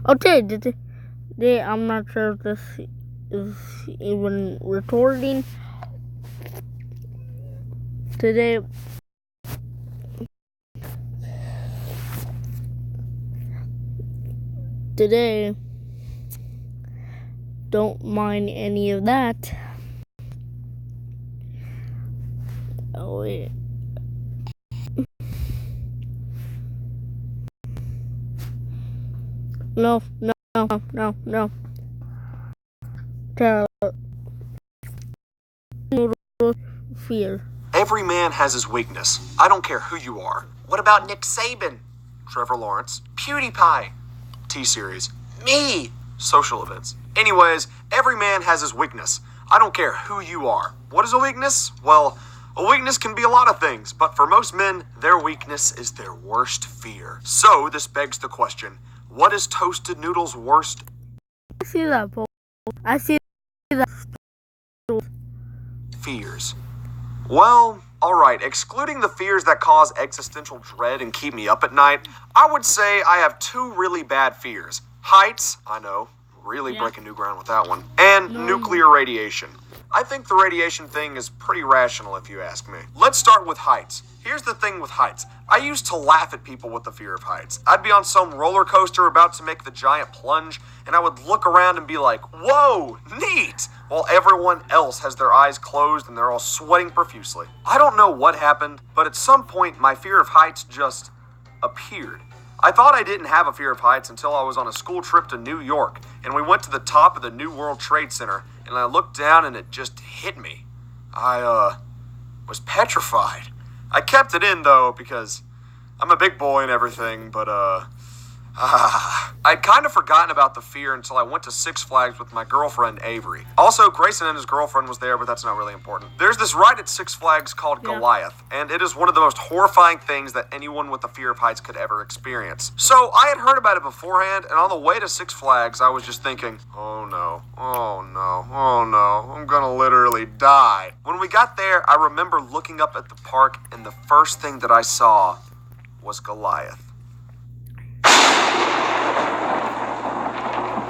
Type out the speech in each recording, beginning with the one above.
Okay, today I'm not sure if this is even recording. Today, don't mind any of that. Oh wait. No. Noodles fear. Every man has his weakness. I don't care who you are. What about Nick Saban? Trevor Lawrence? PewDiePie? T-Series? Me? Social events. Anyways, every man has his weakness. I don't care who you are. What is a weakness? Well, a weakness can be a lot of things, but for most men, their weakness is their worst fear. So, this begs the question, what is Toasted Noodle's worst? I see that post. I see that. Fears. Well, alright, excluding the fears that cause existential dread and keep me up at night, I would say I have two really bad fears. Heights, I know, really breaking new ground with that one, and nuclear radiation. I think the radiation thing is pretty rational if you ask me. Let's start with heights. Here's the thing with heights. I used to laugh at people with the fear of heights. I'd be on some roller coaster about to make the giant plunge, and I would look around and be like, whoa, neat, while everyone else has their eyes closed and they're all sweating profusely. I don't know what happened, but at some point my fear of heights just appeared. I thought I didn't have a fear of heights until I was on a school trip to New York, and we went to the top of the New World Trade Center, and I looked down and it just hit me. I was petrified. I kept it in, though, because I'm a big boy and everything, but, I'd kind of forgotten about the fear until I went to Six Flags with my girlfriend, Avery. Also, Grayson and his girlfriend was there, but that's not really important. There's this ride at Six Flags called Goliath, and it is one of the most horrifying things that anyone with a fear of heights could ever experience. So, I had heard about it beforehand, and on the way to Six Flags, I was just thinking, oh no, I'm gonna literally die. When we got there, I remember looking up at the park, and the first thing that I saw was Goliath.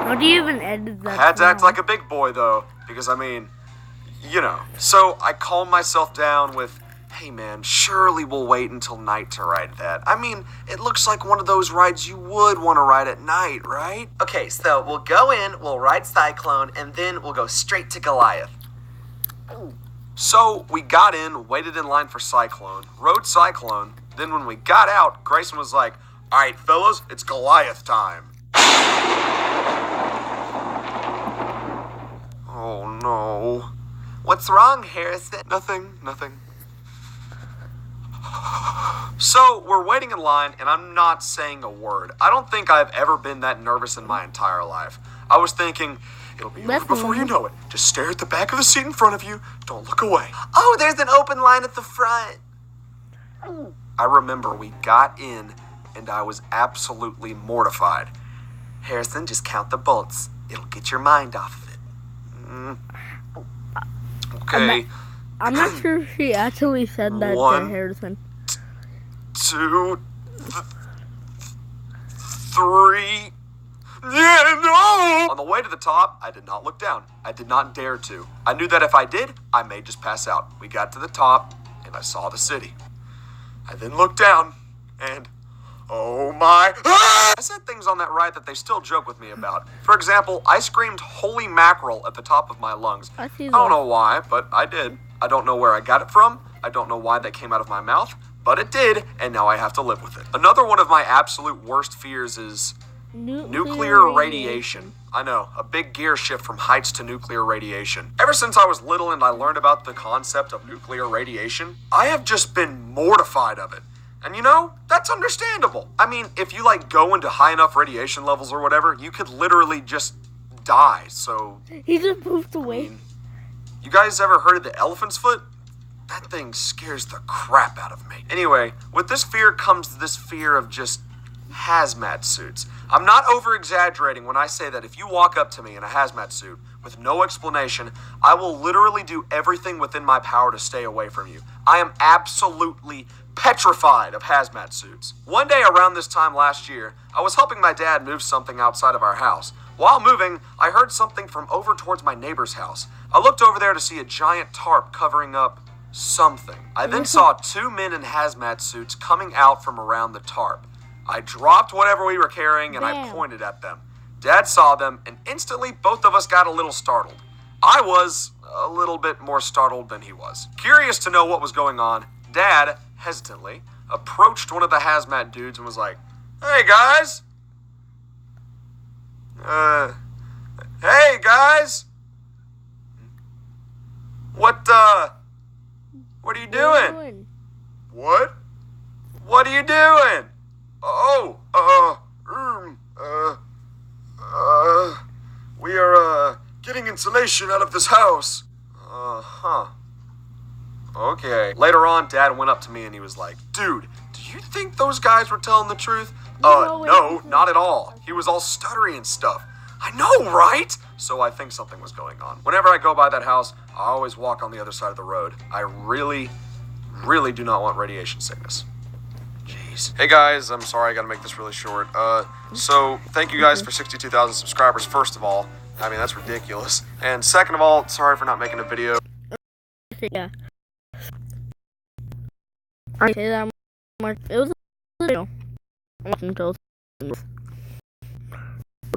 How do you even edit that? I had to act like a big boy, though, because, I mean, you know. So I calmed myself down with, hey, man, surely we'll wait until night to ride that. I mean, it looks like one of those rides you would want to ride at night, right? Okay, so we'll go in, we'll ride Cyclone, and then we'll go straight to Goliath. So we got in, waited in line for Cyclone, rode Cyclone, then when we got out, Grayson was like, all right, fellas, it's Goliath time. Oh, no. What's wrong, Harrison? Nothing. So, we're waiting in line, and I'm not saying a word. I don't think I've ever been that nervous in my entire life. I was thinking, it'll be over before you know it. Just stare at the back of the seat in front of you. Don't look away. Oh, there's an open line at the front. I remember we got in, and I was absolutely mortified. Harrison, just count the bolts. It'll get your mind off of it. Okay. I'm not sure if she actually said that to Harrison. 2, 3. Yeah, no! On the way to the top, I did not look down. I did not dare to. I knew that if I did, I may just pass out. We got to the top, and I saw the city. I then looked down, and oh my... I said things on that ride that they still joke with me about. For example, I screamed holy mackerel at the top of my lungs. I don't know why, but I did. I don't know where I got it from. I don't know why that came out of my mouth, but it did, and now I have to live with it. Another one of my absolute worst fears is nuclear radiation. I know, a big gear shift from heights to nuclear radiation. Ever since I was little and I learned about the concept of nuclear radiation, I have just been mortified of it. And you know, that's understandable. I mean, if you go into high enough radiation levels or whatever, you could literally just die, so... He just moved away. You guys ever heard of the elephant's foot? That thing scares the crap out of me. Anyway, with this fear comes this fear of just hazmat suits. I'm not over-exaggerating when I say that if you walk up to me in a hazmat suit with no explanation, I will literally do everything within my power to stay away from you. I am absolutely petrified of hazmat suits. One day around this time last year, I was helping my dad move something outside of our house. While moving, I heard something from over towards my neighbor's house. I looked over there to see a giant tarp covering up something. I then saw two men in hazmat suits coming out from around the tarp. I dropped whatever we were carrying and I pointed at them. Dad saw them, and instantly both of us got a little startled. I was a little bit more startled than he was. Curious to know what was going on, Dad, hesitantly, approached one of the hazmat dudes and was like, "Hey, guys! Hey, guys! What are you doing? What? What are you doing? Oh, we are, getting insulation out of this house. Okay. Later on, Dad went up to me and he was like, "Dude, do you think those guys were telling the truth?" No, not at all. He was all stuttery and stuff. I know, right? So I think something was going on. Whenever I go by that house, I always walk on the other side of the road. I really do not want radiation sickness. Jeez. Hey guys, I'm sorry, I gotta make this really short. So thank you guys for 62,000 subscribers, first of all. I mean, that's ridiculous. And second of all, sorry for not making a video. Yeah. I say that much. It was a video.